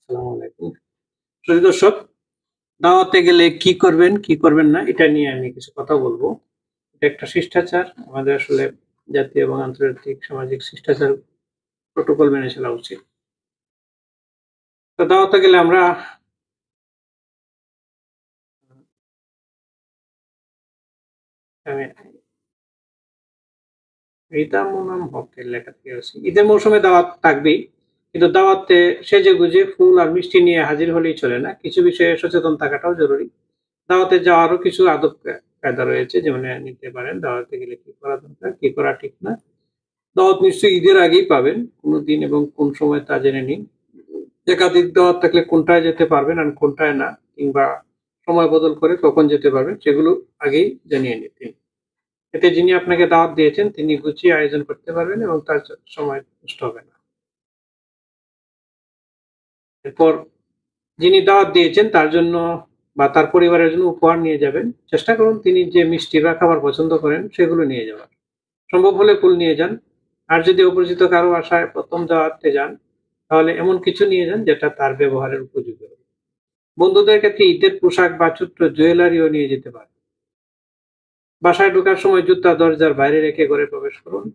আসসালামু আলাইকুম। প্রিয় দর্শক, দাওয়াতে গেলে কি করবেন, কি করবেন না এটা নিয়ে আমি কিছু কথা বলবো। এটা একটা শিষ্টাচার। আমাদের আসলে জাতীয় এবং আন্তর্জাতিক সামাজিক শিষ্টাচার প্রটোকল মেনে চলা উচিত। তো দাওয়াতে গেলে আমরা আমি রিদা মুনাম হকের লেখা থেকে আছে। ঈদের মৌসুমে দাওয়াত থাকবেই। কিন্তু দাওয়াতে সেজেগুজে ফুল আর মিষ্টি নিয়ে হাজির হলেই চলে না। কিছু বিষয়ে সচেতন থাকাটাও জরুরি। দাওয়াতে যাওয়ারও কিছু আদব কায়দা রয়েছে যেমন নিতে পারেন। দাওয়াতে গেলে কি করা দরকার, কি করা ঠিক না। দাওয়াত নিশ্চয়ই ঈদের আগেই পাবেন। কোন দিন এবং কোন সময় তা জেনে নিন। একাধিক দাওয়াত থাকলে কোনটায় যেতে পারবেন আর কোনটায় না, কিংবা সময় বদল করে কখন যেতে পারবেন সেগুলো আগেই জানিয়ে নিন। এতে যিনি আপনাকে দাওয়াত দিয়েছেন তিনি গুছিয়ে আয়োজন করতে পারবেন এবং তার সময় নষ্ট হবে না। এরপর যিনি দাওয়াত দিয়েছেন তার জন্য বা তার পরিবারের জন্য উপহার নিয়ে যাবেন। চেষ্টা করুন তিনি যে মিষ্টি বা খাবার পছন্দ করেন সেগুলো নিয়ে যাওয়ার। সম্ভব হলে ফুল নিয়ে যান। আর যদি অপরিচিত কারো বাসায় ১ম দাওয়াতে যান, তাহলে এমন কিছু নিয়ে যান যেটা তার ব্যবহারের উপযোগী হবে। বন্ধুদের ক্ষেত্রে ঈদের পোশাক বা ছোট্ট জুয়েলারিও নিয়ে যেতে পারেন। বাসায় ঢোকার সময় জুতা দরজার বাইরে রেখে ঘরে প্রবেশ করুন।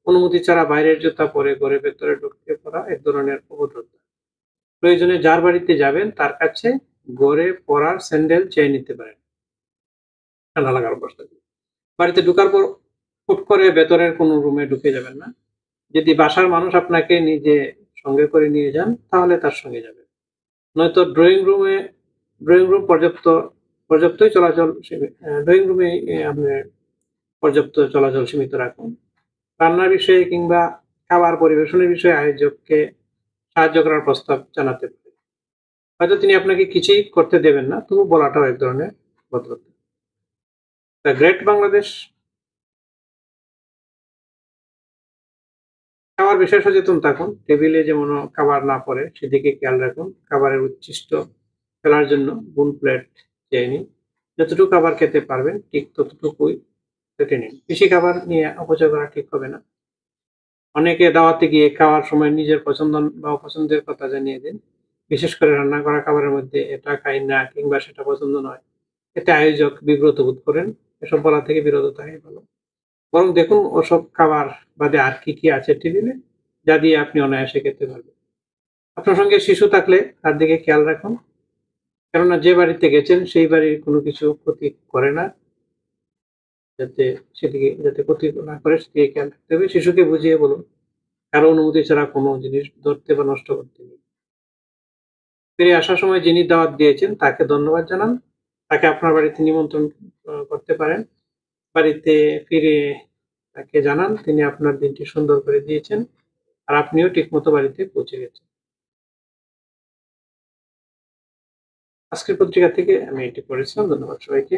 অনুমতি ছাড়া বাইরের জুতা পরে ঘরের ভেতরে ঢুকে পড়া এক ধরনের অভদ্রতা। প্রয়োজনে যার বাড়িতে যাবেন তার কাছে ঘরে পরার স্যান্ডেল চেয়ে নিতে পারেন। ঠান্ডা লাগার অবস্থায়। বাড়িতে ঢোকার পর হুট করে ভেতরের কোনো রুমে ঢুকে যাবেন না। যদি বাসার মানুষ আপনাকে নিজে সঙ্গে করে নিয়ে যান তাহলে তার সঙ্গে যাবেন। নয়তো ড্রয়িং রুম পর্যাপ্তই চলাচল ড্রয়িং রুমে আপনি পর্যাপ্ত চলাচল সীমিত রাখুন। রান্নার বিষয়ে কিংবা খাবার পরিবেশনের বিষয়ে আয়োজককে সাহায্য করার প্রস্তাব জানাতে পারেন। হয়তো তিনি আপনাকে কিছুই করতে দেবেন না, তবু বলাটাও এক ধরনের ভদ্রতা। দ্য গ্রেট বাংলাদেশ খাওয়ার বিষয়ে সচেতন থাকুন। টেবিলে যেমন খাবার না পড়ে সেদিকে খেয়াল রাখুন। খাবারের উচ্ছিষ্ট ফেলার জন্য ফুল প্লেট চেয়ে নিন। যতটুকু খাবার খেতে পারবেন ঠিক ততটুকুই কেটে নিন। বেশি খাবার নিয়ে অপচয় করা ঠিক হবে না। অনেকে দাওয়াতে গিয়ে খাওয়ার সময় নিজের পছন্দ বা অপছন্দের কথা জানিয়ে দেন। বিশেষ করে রান্না করা খাবারের মধ্যে এটা খাই না কিংবা সেটা পছন্দ নয়। এতে আয়োজক বিব্রত বোধ করেন। এসব বলা থেকে বিরত থাকাই ভালো। বরং দেখুন ওসব খাবার বাদে আর কি আছে টেবিলে, যা দিয়ে আপনি অনায়াসে খেতে পারবেন। আপনার সঙ্গে শিশু থাকলে তার দিকে খেয়াল রাখুন। কেননা যে বাড়িতে গেছেন সেই বাড়ির কোনো কিছু ক্ষতি করে না। যাতে যাতে ক্ষতি না করে সেদিকে খেয়াল রাখতে হবে। শিশুকে বুঝিয়ে বলুন, কারো অনুমতি ছাড়া কোনো জিনিস ধরতে বা নষ্ট করতে নেই। ফিরে আসার সময় যিনি দাওয়াত দিয়েছেন তাকে ধন্যবাদ জানান। তাকে আপনার বাড়িতে নিমন্ত্রণ করতে পারেন। বাড়িতে ফিরে তাকে জানান তিনি আপনার দিনটি সুন্দর করে দিয়েছেন। আর আপনিও ঠিকমতো বাড়িতে পৌঁছে গেছেন। আজকের পত্রিকা থেকে আমি এটি পড়েছিলাম। ধন্যবাদ সবাইকে।